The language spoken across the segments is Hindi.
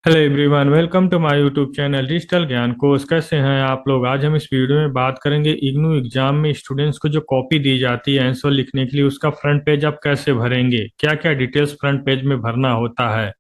Hello everyone, welcome to my YouTube channel digital Gyan course. कैसे हैं आप लोग? आज हम इस वीडियो में बात करेंगे इग्नू एग्जाम में स्टूडेंट्स को जो कॉपी दी जाती है आंसर लिखने के लिए, उसका फ्रंट पेज आप कैसे भरेंगे, क्या क्या डिटेल्स फ्रंट पेज में भरना होता है,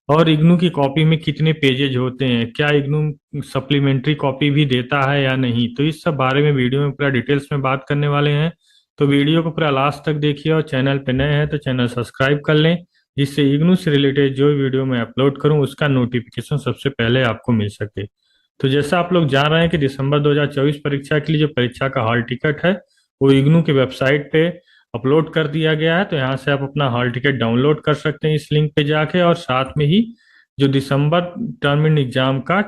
और इग्नू की कॉपी में कितने पेजेज होते हैं, क्या इग्नू सप्लीमेंट्री कॉपी भी देता है या नहीं। तो इस सब बारे में वीडियो में पूरा डिटेल्स में बात करने वाले हैं। तो वीडियो को पूरा लास्ट तक देखिए, और चैनल पे नए हैं तो चैनल सब्सक्राइब कर लें, जिससे इग्नू से रिलेटेड जो वीडियो मैं अपलोड करूं उसका नोटिफिकेशन सबसे पहले आपको मिल सके। तो जैसा आप लोग जान रहे हैं कि दिसंबर 2024 परीक्षा के लिए जो परीक्षा का हॉल टिकट है वो इग्नू की वेबसाइट पे अपलोड कर दिया गया है। तो यहाँ से आप अपना हॉल टिकट डाउनलोड कर सकते हैं इस लिंक पे जाके, और साथ में ही जो दिसंबर टर्म इन एग्जाम का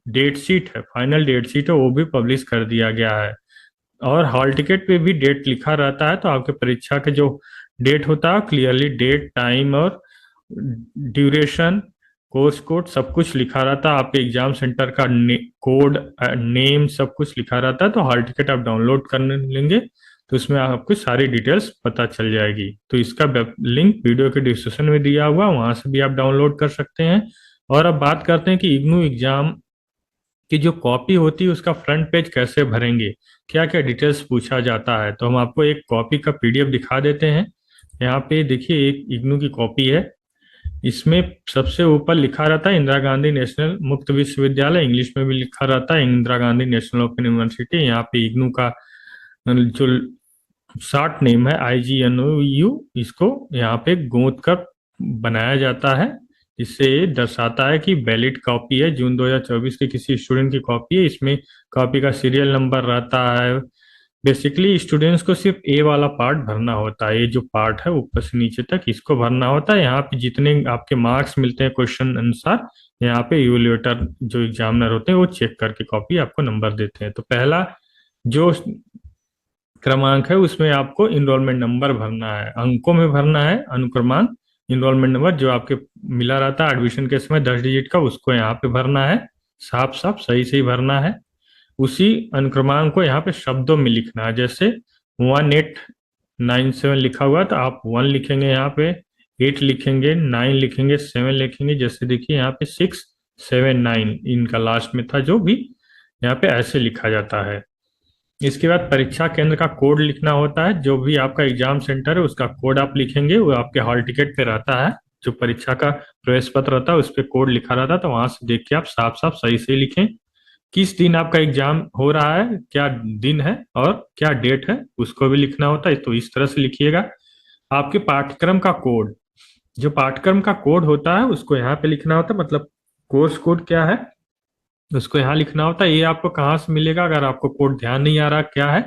डेट शीट है, फाइनल डेट शीट है, वो भी पब्लिश कर दिया गया है। और हॉल टिकट पे भी डेट लिखा रहता है, तो आपके परीक्षा के जो डेट होता है क्लियरली डेट, टाइम और ड्यूरेशन, कोर्स कोड सब कुछ लिखा रहता है। आपके एग्जाम सेंटर का कोड, नेम सब कुछ लिखा रहता है। तो हॉल टिकट आप डाउनलोड कर लेंगे तो उसमें आपको सारी डिटेल्स पता चल जाएगी। तो इसका लिंक वीडियो के डिस्क्रिप्शन में दिया हुआ, वहां से भी आप डाउनलोड कर सकते हैं। और अब बात करते हैं कि इग्नू एग्जाम कि जो कॉपी होती है उसका फ्रंट पेज कैसे भरेंगे, क्या क्या डिटेल्स पूछा जाता है। तो हम आपको एक कॉपी का पीडीएफ दिखा देते हैं। यहाँ पे देखिए, एक इग्नू की कॉपी है। इसमें सबसे ऊपर लिखा रहता है इंदिरा गांधी नेशनल मुक्त विश्वविद्यालय, इंग्लिश में भी लिखा रहता है Indira Gandhi national open university. यहाँ पे इग्नू का जो शॉर्ट नेम है IGNOU, इसको यहाँ पे गोद कर बनाया जाता है। इससे ये दर्शाता है कि वैलिड कॉपी है, जून 2024 के किसी स्टूडेंट की कॉपी है। इसमें कॉपी का सीरियल नंबर रहता है। बेसिकली स्टूडेंट्स को सिर्फ ए वाला पार्ट भरना होता है, ये जो पार्ट है ऊपर से नीचे तक इसको भरना होता है। यहाँ पे जितने आपके मार्क्स मिलते हैं क्वेश्चन अनुसार, यहाँ पे इवैल्यूएटर जो एग्जामिनर होते हैं वो चेक करके कॉपी आपको नंबर देते हैं। तो पहला जो क्रमांक है उसमें आपको इनरोलमेंट नंबर भरना है, अंकों में भरना है अनुक्रमांक। इनरोलमेंट नंबर जो आपके मिला रहता है एडमिशन के समय 10 डिजिट का, उसको यहाँ पे भरना है, साफ साफ सही सही भरना है। उसी अनुक्रमांक को यहाँ पे शब्दों में लिखना है। जैसे 1897 लिखा हुआ है तो आप 1 लिखेंगे, यहाँ पे 8 लिखेंगे, 9 लिखेंगे, 7 लिखेंगे। जैसे देखिए यहाँ पे 679 इनका लास्ट में था, जो भी यहाँ पे ऐसे लिखा जाता है। इसके बाद परीक्षा केंद्र का कोड लिखना होता है। जो भी आपका एग्जाम सेंटर है उसका कोड आप लिखेंगे, वो आपके हॉल टिकट पे रहता है। जो परीक्षा का प्रवेश पत्र रहता है उस पर कोड लिखा रहता है, तो वहां से देख के आप साफ साफ सही से लिखें। किस दिन आपका एग्जाम हो रहा है, क्या दिन है और क्या डेट है, उसको भी लिखना होता है। तो इस तरह से लिखिएगा। आपके पाठ्यक्रम का कोड, जो पाठ्यक्रम का कोड होता है उसको यहाँ पे लिखना होता है, मतलब कोर्स कोड क्या है उसको यहाँ लिखना होता है। ये आपको कहाँ से मिलेगा अगर आपको कोड ध्यान नहीं आ रहा क्या है,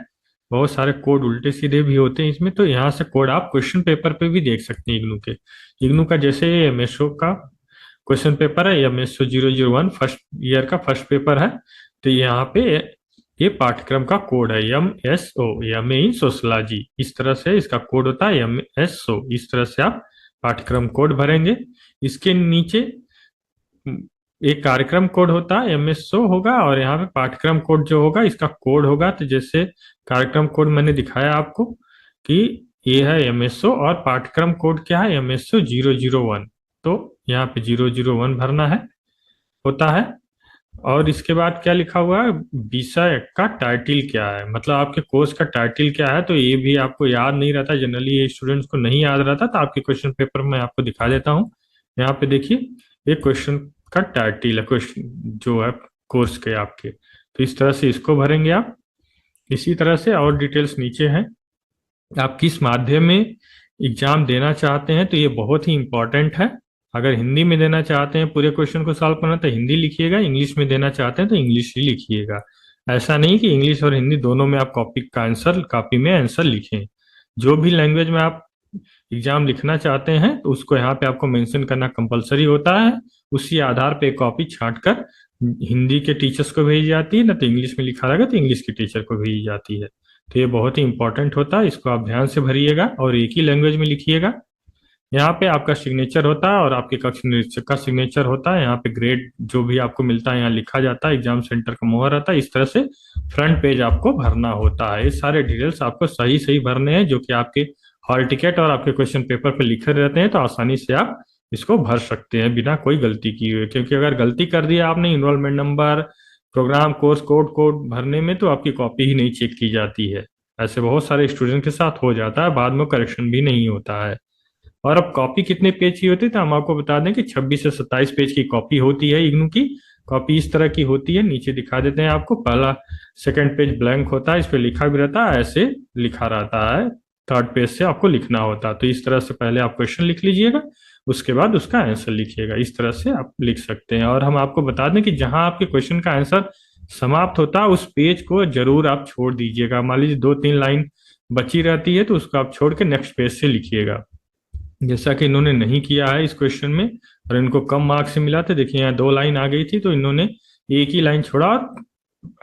बहुत सारे कोड उल्टे सीधे भी होते हैं इसमें। तो यहाँ से कोड आप क्वेश्चन पेपर पे भी देख सकते हैं इग्नू के। इग्नू का जैसे एमएसओ का क्वेश्चन पेपर है, एमएसओ 001 फर्स्ट ईयर का फर्स्ट पेपर है, तो यहाँ पे ये पाठ्यक्रम का कोड है MSO, MA सोशलॉजी, इस तरह से इसका कोड होता है MSO। इस तरह से आप पाठ्यक्रम कोड भरेंगे। इसके नीचे एक कार्यक्रम कोड होता है MSO होगा, और यहाँ पे पाठ्यक्रम कोड जो होगा इसका कोड होगा। तो जैसे कार्यक्रम कोड मैंने दिखाया आपको कि ये है MSO, और पाठ्यक्रम कोड क्या है MSO 001। तो यहाँ पे 001 भरना है, होता है। और इसके बाद क्या लिखा हुआ है, विषय का टाइटल क्या है, मतलब आपके कोर्स का टाइटल क्या है। तो ये भी आपको याद नहीं रहता, जनरली ये स्टूडेंट्स को नहीं याद रहता। तो आपके क्वेश्चन पेपर में आपको दिखा देता हूँ। यहाँ पे देखिए, ये क्वेश्चन का टाइटल है, क्वेश्चन जो है कोर्स के आपके। तो इस तरह से इसको भरेंगे आप। इसी तरह से और डिटेल्स नीचे हैं। आप किस माध्यम में एग्जाम देना चाहते हैं, तो ये बहुत ही इंपॉर्टेंट है। अगर हिंदी में देना चाहते हैं पूरे क्वेश्चन को सॉल्व करना तो हिंदी लिखिएगा, इंग्लिश में देना चाहते हैं तो इंग्लिश ही लिखिएगा। ऐसा नहीं कि इंग्लिश और हिंदी दोनों में आप कॉपी में आंसर लिखें। जो भी लैंग्वेज में आप एग्जाम लिखना चाहते हैं तो उसको यहाँ पे आपको मेंशन करना कंपलसरी होता है। उसी आधार पे कॉपी छांट कर हिंदी के टीचर्स को भेजी जाती है, ना तो इंग्लिश में लिखा रहेगा तो इंग्लिश के टीचर को भेजी जाती है। तो ये बहुत ही इंपॉर्टेंट होता है, इसको आप ध्यान से भरिएगा और एक ही लैंग्वेज में लिखिएगा। यहाँ पे आपका सिग्नेचर होता है और आपके कक्ष निरीक्षक का सिग्नेचर होता है। यहाँ पे ग्रेड जो भी आपको मिलता है यहाँ लिखा जाता है, एग्जाम सेंटर का मोहर रहता है। इस तरह से फ्रंट पेज आपको भरना होता है। ये सारे डिटेल्स आपको सही सही भरने हैं, जो कि आपके हॉल टिकट और आपके क्वेश्चन पेपर पे लिखे रहते हैं, तो आसानी से आप इसको भर सकते हैं बिना कोई गलती किए हुए, क्योंकि अगर गलती कर दिया आपने enrolment number, programme course code code भरने में, तो आपकी कॉपी ही नहीं चेक की जाती है। ऐसे बहुत सारे स्टूडेंट के साथ हो जाता है, बाद में करेक्शन भी नहीं होता है। और अब कॉपी कितने पेज की होती है, तो हम आपको बता दें कि 26 से 27 पेज की कॉपी होती है। इग्नू की कॉपी इस तरह की होती है, नीचे दिखा देते हैं आपको। पहला सेकंड पेज ब्लैंक होता है, इस पे लिखा भी रहता है, ऐसे लिखा रहता है। थर्ड पेज से आपको लिखना होता है। तो इस तरह से पहले आप क्वेश्चन लिख लीजिएगा, उसके बाद उसका आंसर लिखिएगा। इस तरह से आप लिख सकते हैं। और हम आपको बता दें कि जहां आपके क्वेश्चन का आंसर समाप्त होता है, उस पेज को जरूर आप छोड़ दीजिएगा। मान लीजिए 2-3 लाइन बची रहती है, तो उसको आप छोड़ के नेक्स्ट पेज से लिखिएगा, जैसा कि इन्होंने नहीं किया है इस क्वेश्चन में। और इनको कम मार्क्स से मिला था। देखिए यहाँ 2 लाइन आ गई थी, तो इन्होंने एक ही लाइन छोड़ा और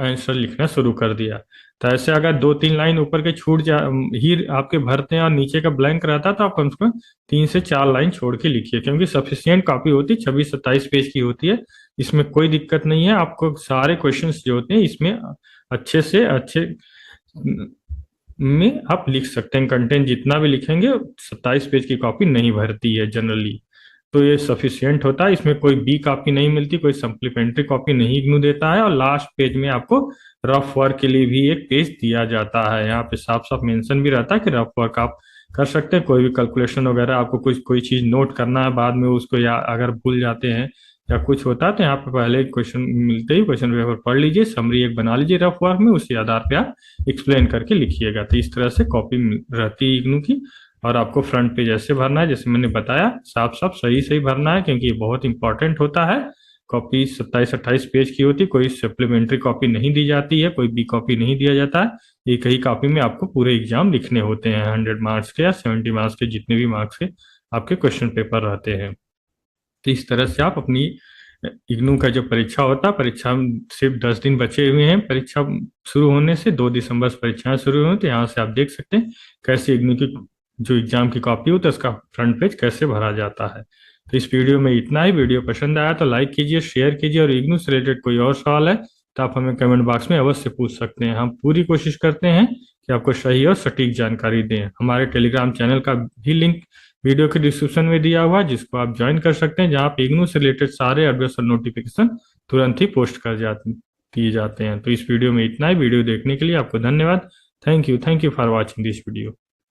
आंसर लिखना शुरू कर दिया। तो ऐसे अगर 2-3 लाइन ऊपर के छूट जा ही आपके भरते हैं और नीचे का ब्लैंक रहता, तो आप कम से कम 3 से 4 लाइन छोड़ के लिखिए, क्योंकि सफिशियंट कॉपी होती है, 26-27 पेज की होती है। इसमें कोई दिक्कत नहीं है। आपको सारे क्वेश्चंस जो होते हैं इसमें अच्छे से अच्छे में आप लिख सकते हैं। कंटेंट जितना भी लिखेंगे, 27 पेज की कॉपी नहीं भरती है जनरली। तो ये सफिशियंट होता है। इसमें कोई बी कॉपी नहीं मिलती, कोई सप्लीमेंट्री कॉपी नहीं इग्नू देता है। और लास्ट पेज में आपको रफ वर्क के लिए भी एक पेज दिया जाता है। यहाँ पे साफ साफ मेंशन भी रहता है कि रफ वर्क आप कर सकते हैं। कोई भी कैलकुलेशन वगैरह आपको कुछ कोई चीज नोट करना है बाद में, उसको या अगर भूल जाते हैं या कुछ होता है, तो यहाँ पे पहले क्वेश्चन मिलते ही क्वेश्चन पेपर पढ़ लीजिए, समरी एक बना लीजिए रफ वर्क में, उसी आधार पे आप एक्सप्लेन करके लिखिएगा। तो इस तरह से कॉपी रहती है इग्नू की। और आपको फ्रंट पेज ऐसे भरना है जैसे मैंने बताया, साफ साफ सही सही भरना है, क्योंकि ये बहुत इंपॉर्टेंट होता है। कॉपी 27-28 पेज की होती है, कोई सप्लीमेंट्री कॉपी नहीं दी जाती है, कोई बी कॉपी नहीं दिया जाता है। एक ही कॉपी में आपको पूरे एग्जाम लिखने होते हैं, 100 मार्क्स के या 70 मार्क्स के, जितने भी मार्क्स के आपके क्वेश्चन पेपर रहते हैं। तो इस तरह से आप अपनी इग्नू का जो परीक्षा होता है, परीक्षा सिर्फ 10 दिन बचे हुए हैं परीक्षा शुरू होने से। 2 दिसंबर से परीक्षाएं शुरू हुई, तो यहाँ से आप देख सकते हैं कैसे इग्नू की जो एग्जाम की कॉपी होती है उसका फ्रंट पेज कैसे भरा जाता है। तो इस वीडियो में इतना ही। वीडियो पसंद आया तो लाइक कीजिए, शेयर कीजिए। और इग्नू से रिलेटेड कोई और सवाल है तो आप हमें कमेंट बॉक्स में अवश्य पूछ सकते हैं। हम पूरी कोशिश करते हैं कि आपको सही और सटीक जानकारी दें। हमारे टेलीग्राम चैनल का भी लिंक वीडियो के डिस्क्रिप्शन में दिया हुआ है, जिसको आप ज्वाइन कर सकते हैं, जहाँ आप इग्नू से रिलेटेड सारे अपडेट्स और नोटिफिकेशन तुरंत ही पोस्ट कर जाते दिए जाते हैं। तो इस वीडियो में इतना ही। वीडियो देखने के लिए आपको धन्यवाद। Thank you for watching this video.